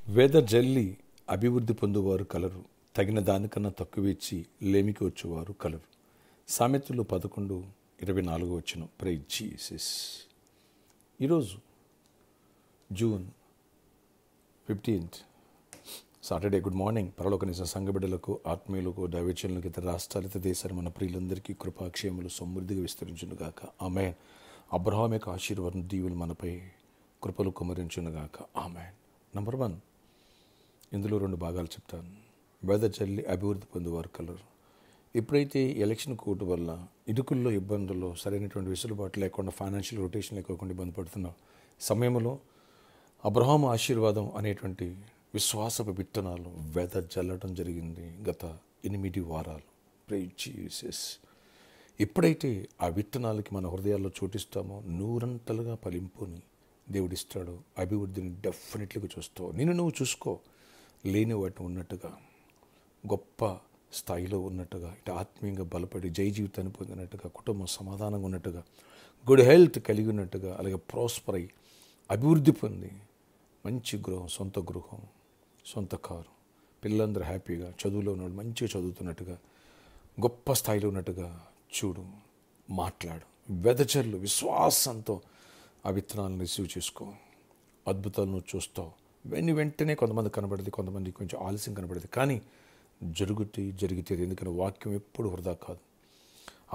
వెదజల్లి అభివృద్ధి పొందువారు కలరు, తగిన దానికన్నా తక్కువ ఇచ్చి లేమికి వచ్చేవారు కలరు. సామెతలు 11:24 ప్రైజ్ జీసస్. ఈరోజు జూన్ 15 సాటర్డే. Good morning. పరలోక నిజ సంఘ బిడ్డలకు, ఆత్మీయులకు, దైవజనులకు, ఇతర రాష్ట్రాలు, ఇతర దేశాలు, మన ప్రియులందరికీ కృపాక్షేమలు సమృద్ధిగా విస్తరించునుగాక. ఆమేన్. అబ్రహాం యొక్క ఆశీర్వాదం దీవులు మనపై కృపలు కుమరించునుగాక. ఆమేన్. నంబర్ 1, ఇందులో 2 భాగాలు చెప్తాను. వెదజల్లి అభివృద్ధి పొందేవారు కలరు. ఎప్పుడైతే ఎలక్షన్ కోర్టు వల్ల ఇరుకుల్లో, ఇబ్బందుల్లో, సరైనటువంటి వెసులుబాటు లేకుండా, ఫైనాన్షియల్ రొటేషన్ లేకుండా ఇబ్బంది పడుతున్న సమయంలో అబ్రహాము ఆశీర్వాదం అనేటువంటి విశ్వాసపు విత్తనాలు వెదజల్లడం జరిగింది గత 8 వారాలు. Praise Jesus. ఎప్పుడైతే ఆ విత్తనాలకి మన హృదయాల్లో చోటిస్తామో నూరంతలుగా ఫలింపుని దేవుడిస్తాడు. అభివృద్ధిని డెఫినెట్లీగా చూస్తావు. నిన్ను నువ్వు చూసుకో. లేని వాటిని ఉన్నట్టుగా, గొప్ప స్థాయిలో ఉన్నట్టుగా, ఇటు ఆత్మీయంగా బలపడి జయ జీవితాన్ని పొందినట్టుగా, కుటుంబం సమాధానంగా ఉన్నట్టుగా, గుడ్ హెల్త్ కలిగి ఉన్నట్టుగా, అలాగే ప్రాస్పర్ అయ్యి అభివృద్ధి పొంది మంచి గృహం, సొంత కారు, పిల్లలందరూ హ్యాపీగా, చదువులో ఉన్నవాళ్ళు మంచిగా చదువుతున్నట్టుగా, గొప్ప స్థాయిలో ఉన్నట్టుగా చూడు, మాట్లాడు. వెదజల్లు. విశ్వాసంతో ఆ విత్తనాలను రిసీవ్ చేసుకో. అద్భుతాలను చూస్తావు. వెంటనే కొంతమంది కనబడేది, కొంతమంది కొంచెం ఆలస్యం కనబడేది, కానీ జరిగితే. ఎందుకంటే వాక్యం ఎప్పుడు వృధా కాదు.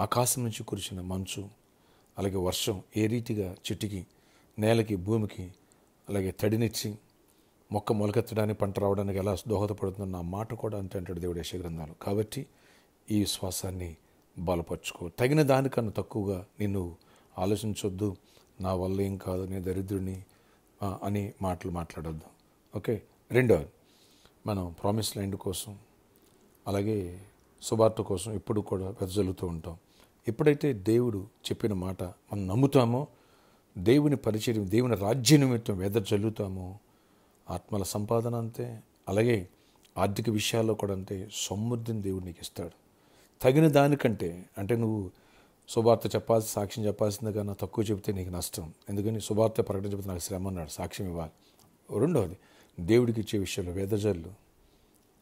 ఆకాశం నుంచి కురిసిన మంచు, అలాగే వర్షం ఏ రీతిగా చెట్టుకి, నేలకి, భూమికి అలాగే తడినిచ్చి మొక్క మొలకెత్తడానికి, పంట రావడానికి ఎలా దోహదపడుతుందో నా మాట కూడా అంతే అంటాడు దేవుడు యెషయా గ్రంథాలు. కాబట్టి ఈ విశ్వాసాన్ని బలపరుచుకో. తగిన దానికన్నా తక్కువగా నిన్ను ఆలోచించొద్దు. నా వల్ల ఏం కాదు, నేను దరిద్రుడిని అని మాట్లాడొద్దు. ఓకే. 2, మనం ప్రామిస్ ల్యాండ్ కోసం, అలాగే సువార్త కోసం ఎప్పుడు కూడా వెదజల్లుతూ ఉంటాం. ఎప్పుడైతే దేవుడు చెప్పిన మాట మనం నమ్ముతామో, దేవుని పరిచర్య, దేవుని రాజ్య నిమిత్తం వెదజల్లుతామో, ఆత్మల సంపాదన అంతే, అలాగే ఆర్థిక విషయాల్లో కూడా అంతే సమృద్ధిని దేవుడు నీకు ఇస్తాడు. తగిన దానికంటే, అంటే నువ్వు సువార్త చెప్పాల్సి, సాక్ష్యం చెప్పాల్సింది కన్నా తక్కువ చెబితే నీకు నష్టం. ఎందుకని సువార్త ప్రకటించబోతే నాకు శ్రమ అన్నాడు, సాక్ష్యం ఇవ్వాలి. 2వది, దేవుడికి ఇచ్చే విషయంలో వెదజల్లు.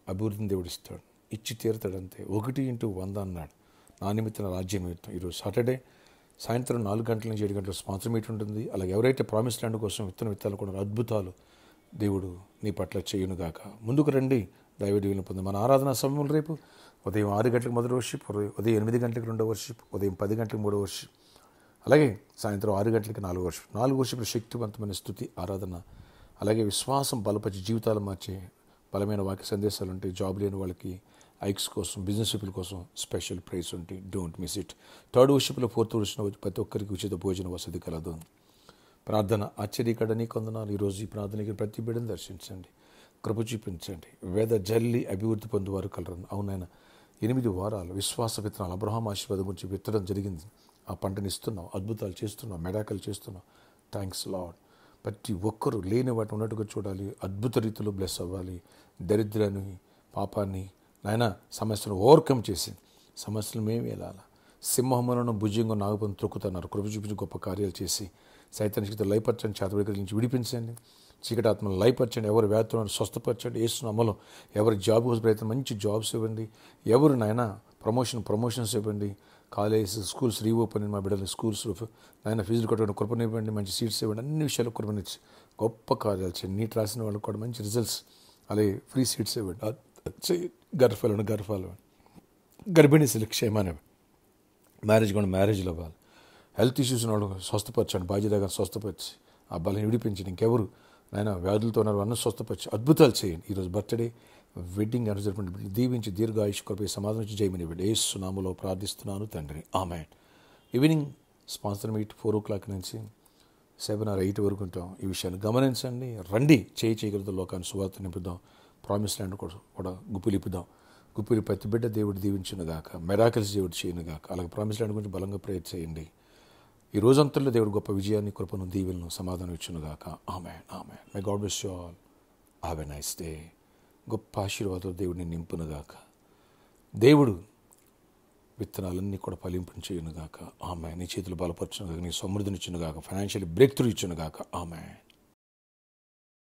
అభివృద్ధిని దేవుడు ఇస్తాడు, ఇచ్చి తీరుతాడు అంతే. 1:100 అన్నాడు. నా నిమిత్తం, రాజ్యం నిమిత్తం. ఈరోజు సాటర్డే సాయంత్రం 4 గంటల నుంచి 7 గంటల స్పాన్సర్ మీట్ ఉంటుంది. అలాగే ఎవరైతే ప్రామిస్ ల్యాండ్ కోసం విత్తాలు కూడా అద్భుతాలు దేవుడు నీ పట్ల చేయునుగాక. ముందుకు రండి, దైవ దీవెనలు పొంది. మన ఆరాధన సమయంలో రేపు ఉదయం 6 గంటలకు మొదటి వర్షిప్, ఉదయం 8 గంటలకు 2వ వర్షిప్, ఉదయం 10 గంటలకు 3వ వర్షిప్, అలాగే సాయంత్రం 6 గంటలకు 4వ వర్షిప్. 4 వర్షిప్లో శక్తివంతమైన స్తుతి ఆరాధన, అలాగే విశ్వాసం బలపరిచి జీవితాలు మార్చే బలమైన వాక్య సందేశాలు ఉంటాయి. జాబ్ లేని వాళ్ళకి, ఐక్స్ కోసం, బిజినెస్ పీపుల్ కోసం స్పెషల్ ప్రైస్ ఉంటాయి. Don't miss it. 3rd వర్షిప్లో 4th వర్షిప్లో ప్రతి ఒక్కరికి ఉచిత భోజన వసతి కలదు. ప్రార్థన. ఆశ్చర్యకర నీ కొందనాలు. ఈరోజు ఈ ప్రార్థనకి ప్రతి బిడ్డను దర్శించండి, కృప చూపించండి. వెదజల్లి అభివృద్ధి పొందువారు కలరు. అవునైనా 8 వారాలు విశ్వాస విత్తనాలు అబ్రహాం ఆశీర్వాదం గురించి విత్తడం జరిగింది. ఆ పంటని ఇస్తున్నావు, అద్భుతాలు చేస్తున్నావు, మెడాకలు చేస్తున్నావు. Thanks lord. ప్రతి ఒక్కరూ లేని వాటిని ఉన్నట్టుగా చూడాలి, అద్భుత రీతిలో బ్లెస్ అవ్వాలి. దరిద్రాన్ని, పాపాన్ని, నాయన సమస్యను ఓవర్కమ్ చేసి సమస్యలు మేము వెళ్ళాలి. సింహములను భుజంగా నాగుపని త్రొక్కుతున్నారు. కృప చూపించి గొప్ప కార్యాలు చేసి సైతాన్ని శక్తి లయపరచండి, చేతబడి నుంచి విడిపించండి. చీకటి ఆత్మను లయపరచండి. ఎవరు వ్యాధులను స్వస్థపరచండి యేసునామములో. ఎవరి జాబ్ కోసం ప్రయత్నం, మంచి జాబ్స్ ఇవ్వండి. ఎవరు నాయన ప్రమోషన్స్ ఇవ్వండి. కాలేజ్, స్కూల్స్ రీఓపెన్, మా బిడ్డలు స్కూల్స్ నాయన ఫీజులు కట్టుకుని కృపనివ్వండి. మంచి సీట్స్ ఇవ్వండి. అన్ని విషయాలు కృపనిచ్చి గొప్ప కార్యాలు చేయండి. నీట్ రాసిన వాళ్ళకి కూడా మంచి రిజల్ట్స్, అలాగే ఫ్రీ సీట్స్ ఇవ్వండి. గర్భాలు, గర్భిణీశీలు క్షేమాన్ని, మ్యారేజ్ కూడా మ్యారేజ్లు అవ్వాలి. హెల్త్ ఇష్యూస్ ఉన్న వాళ్ళు స్వస్థపరచండి. బాధ్యత దగ్గర స్వస్థపరిచి ఆ బలం విడిపించండి. ఇంకెవరు నాయన వ్యాధులతో ఉన్నారు అన్న స్వస్థపరిచి అద్భుతాలు చేయండి. ఈరోజు బర్త్డే, వెడ్డింగ్ అనుసరి దీవించి దీర్ఘాయుష్ కృప సమాధానం నుంచి జయమని యేసు నామములో ప్రార్థిస్తున్నాను తండ్రి. ఆమేన్. ఈవినింగ్ స్పాన్సర్ మీట్ 4 o'clock నుంచి 7 or 8 వరకు ఉంటాం. ఈ విషయాన్ని గమనించండి. రండి, చేయగలుగుతా. లోకాన్ని సువార్త నింపుదాం. ప్రామిస్ ల్యాండ్ కూడా గుప్పిలిప్పుదాం. గుప్పిలి ప్రతి బిడ్డ దేవుడు దీవించునుగాక. మెరాకిల్స్ దేవుడు చేయనుగాక. అలాగే ప్రామిస్ ల్యాండ్ గురించి బలంగా ప్రేయర్ చేయండి. ఈ రోజంతల్లో దేవుడు గొప్ప విజయాన్ని, కృపను, దీవెలను, సమాధానం ఇచ్చునుగాక. ఆమేన్. ఆమేన్. My god bless you all. Have a nice day. గొప్ప ఆశీర్వాదాలు దేవుడిని నింపునుగాక. దేవుడు విత్తనాలన్నీ కూడా ఫలింపును చేయునుగాక. ఆమేన్. నీ చేతులు బలపరచునుగాక, నీ సమృద్ధిని ఇచ్చునుగాక, ఫైనాన్షియల్ బ్రేక్ త్రూ ఇచ్చునుగాక. ఆమేన్.